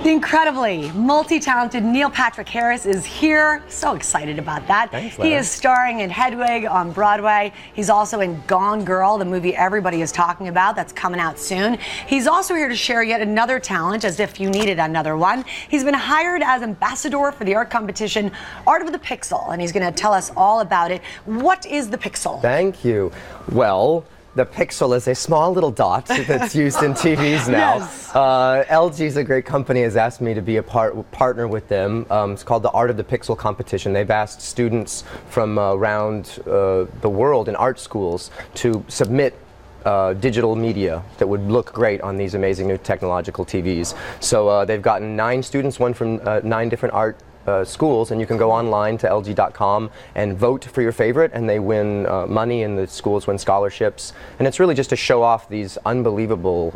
The incredibly multi-talented Neil Patrick Harris is here. So excited about that. Thanks, he is starring in Hedwig on Broadway. He's also in Gone Girl, the movie everybody is talking about. That's coming out soon. He's also here to share yet another talent, as if you needed another one. He's been hired as ambassador for the art competition Art of the Pixel, and he's going to tell us all about it. What is the Pixel? Thank you. Well, the Pixel is a small little dot that's used in TVs now. Yes. LG is a great company, has asked me to be a partner with them. It's called the Art of the Pixel competition. They've asked students from around the world in art schools to submit digital media that would look great on these amazing new technological TVs. So they've gotten 9 students, one from 9 different art schools, and you can go online to lg.com and vote for your favorite, and they win money, and the schools win scholarships. And it's really just to show off these unbelievable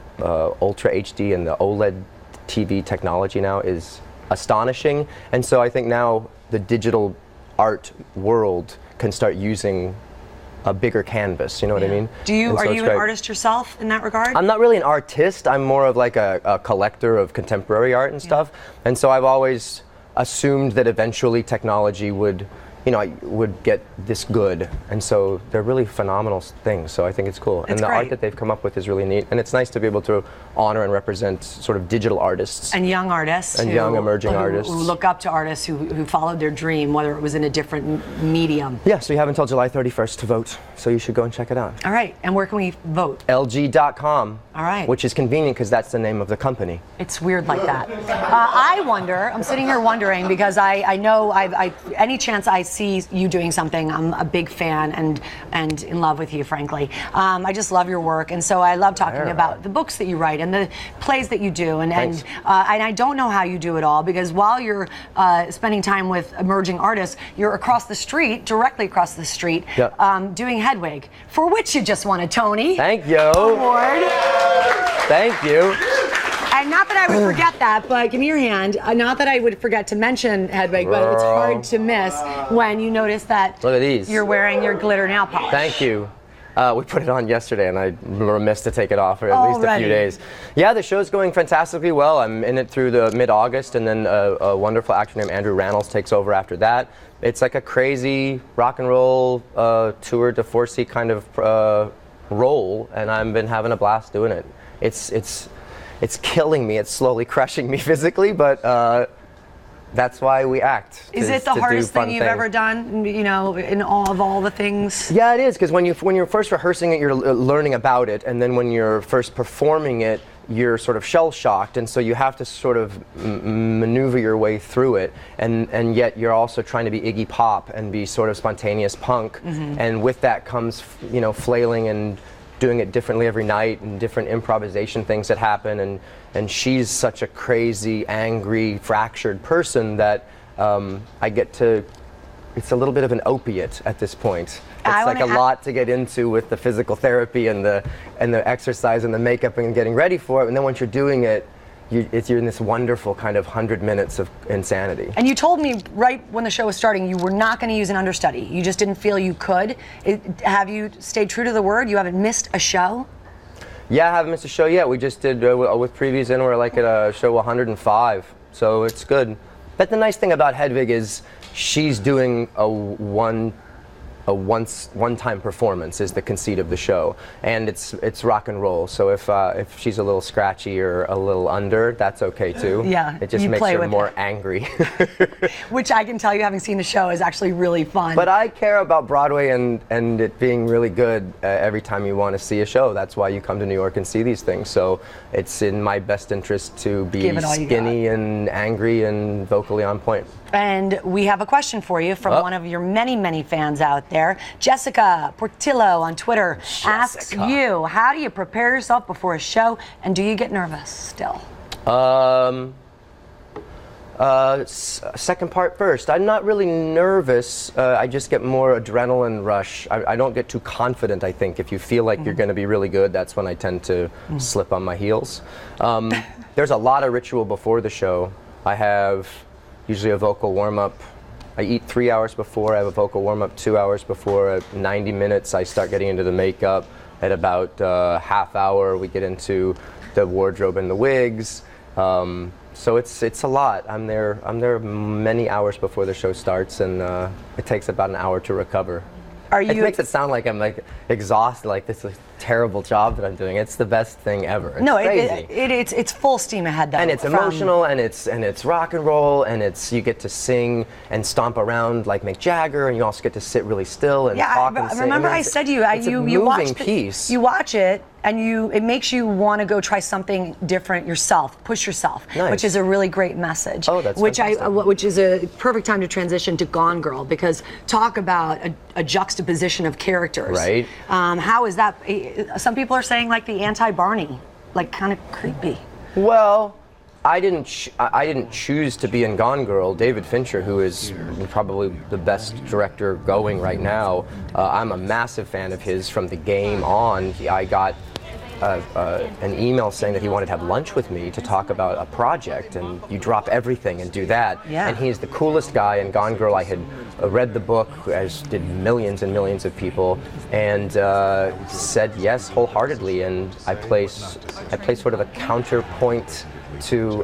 Ultra HD, and the OLED TV technology now is astonishing. And so I think now the digital art world can start using a bigger canvas, you know what I mean? Are you an artist yourself in that regard? I'm not really an artist. I'm more of like a collector of contemporary art and stuff. And so I've always assumed that eventually technology would get this good, and so they're really phenomenal things, so I think it's cool. And the art that they've come up with is really neat, and it's nice to be able to honor and represent sort of digital artists. And young artists. And young emerging artists. Who look up to artists who followed their dream, whether it was in a different medium. Yeah, so you have until July 31st to vote, so you should go and check it out. All right, and where can we vote? LG.com. All right. Which is convenient because that's the name of the company. It's weird like that. I wonder, I'm sitting here wondering, because I know any chance I see you doing something, I'm a big fan and in love with you, frankly. I just love your work, and so I love talking about the books that you write and the plays that you do, and I don't know how you do it all, because while you're spending time with emerging artists, you're across the street, directly across the street, doing Hedwig, for which you just won a Tony. Thank you. Award. Thank you. And not that I would forget that, but give me your hand. Not that I would forget to mention Hedwig, but it's hard to miss when you notice that look at these. You're wearing your glitter nail polish. Thank you. We put it on yesterday, and I remiss to take it off for at least a few days. Yeah, the show's going fantastically well. I'm in it through the mid-August, and then a wonderful actor named Andrew Rannells takes over after that. It's like a crazy rock and roll tour de force kind of role, and I've been having a blast doing it. It's killing me. It's slowly crushing me physically, but that's why we act. Is it the hardest thing you've ever done, you know, in all the things? Yeah, it is, because when you're first rehearsing it, you're learning about it, and then when you're first performing it, you're sort of shell-shocked, and so you have to sort of maneuver your way through it, and yet you're also trying to be Iggy Pop and be sort of spontaneous punk, and with that comes, you know, flailing and doing it differently every night, and different improvisation things that happen, and she's such a crazy, angry, fractured person that I get to, it's a little bit of an opiate at this point. It's like a lot to get into with the physical therapy and the exercise and the makeup and getting ready for it, and then once you're doing it, you're in this wonderful kind of 100 minutes of insanity. And you told me right when the show was starting you were not going to use an understudy. You just didn't feel you could. Have you stayed true to the word? You haven't missed a show? Yeah, I haven't missed a show yet. We just did with previews in, we're like at a show 105, so it's good. But the nice thing about Hedwig is she's doing a one-time performance is the conceit of the show, and it's rock and roll. So if she's a little scratchy or a little under, that's okay too. Yeah, it just makes her more angry. Which I can tell you, having seen the show, is actually really fun. But I care about Broadway and it being really good every time you want to see a show. That's why you come to New York and see these things. So it's in my best interest to be skinny and angry and vocally on point. And we have a question for you from one of your many, many fans out there. Jessica Portillo on Twitter asks you, how do you prepare yourself before a show, and do you get nervous still? Second part first. I'm not really nervous. I just get more adrenaline rush. I don't get too confident, I think. If you feel like you're going to be really good, that's when I tend to slip on my heels. There's a lot of ritual before the show. I have usually a vocal warm-up. I eat 3 hours before. I have a vocal warm-up 2 hours before. At 90 minutes, I start getting into the makeup. At about half hour, we get into the wardrobe and the wigs. So it's a lot. I'm there many hours before the show starts, and it takes about an hour to recover. It makes it sound like I'm like exhausted, like this is a terrible job that I'm doing. It's the best thing ever. It's crazy. It's full steam ahead though. And it's emotional, and it's rock and roll, and you get to sing and stomp around like Mick Jagger, and you also get to sit really still and talk and sing. Remember I said to you, you watch piece. You watch it, and it makes you want to go try something different yourself, push yourself, which is a really great message. Oh, that's fantastic. Which is a perfect time to transition to Gone Girl, because talk about a juxtaposition of characters. Right. How is that? Some people are saying like the anti-Barney, like kind of creepy. Well, I didn't choose to be in Gone Girl. David Fincher, who is probably the best director going right now, I'm a massive fan of his from the game on. I got an email saying that he wanted to have lunch with me to talk about a project, and you drop everything and do that. Yeah. And he's the coolest guy. In Gone Girl, I had read the book, as did millions and millions of people, and said yes wholeheartedly. And I play sort of a counterpoint to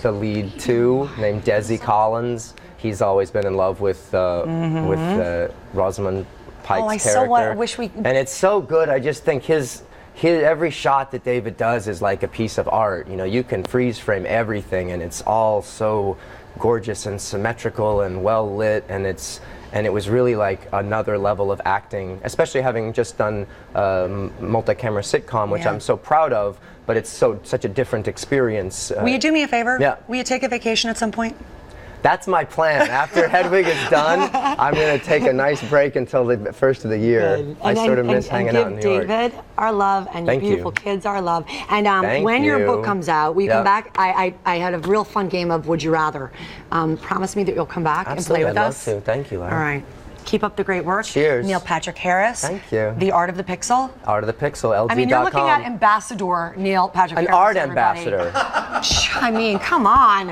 the lead too, named Desi Collins. He's always been in love with Rosamund Pike's character. I wish we. And it's so good. I just think his every shot that David does is like a piece of art. You know, you can freeze frame everything, and it's all so gorgeous and symmetrical and well lit, and it was really like another level of acting, especially having just done multi-camera sitcom, which I'm so proud of, but it's such a different experience. Will you do me a favor? Yeah. Will you take a vacation at some point? That's my plan. After Hedwig is done, I'm going to take a nice break until the first of the year. Good. I sort of miss hanging out in New York. Give David our love, and your beautiful kids our love. And when your book comes out, will you come back? I had a real fun game of Would You Rather. Promise me that you'll come back and play with us. I'd love to. Thank you, Lara. All right. Keep up the great work. Cheers. Neil Patrick Harris. Thank you. The Art of the Pixel. Art of the Pixel, LG.com. I mean, you're looking at Ambassador Neil Patrick Harris. An art ambassador. I mean, come on.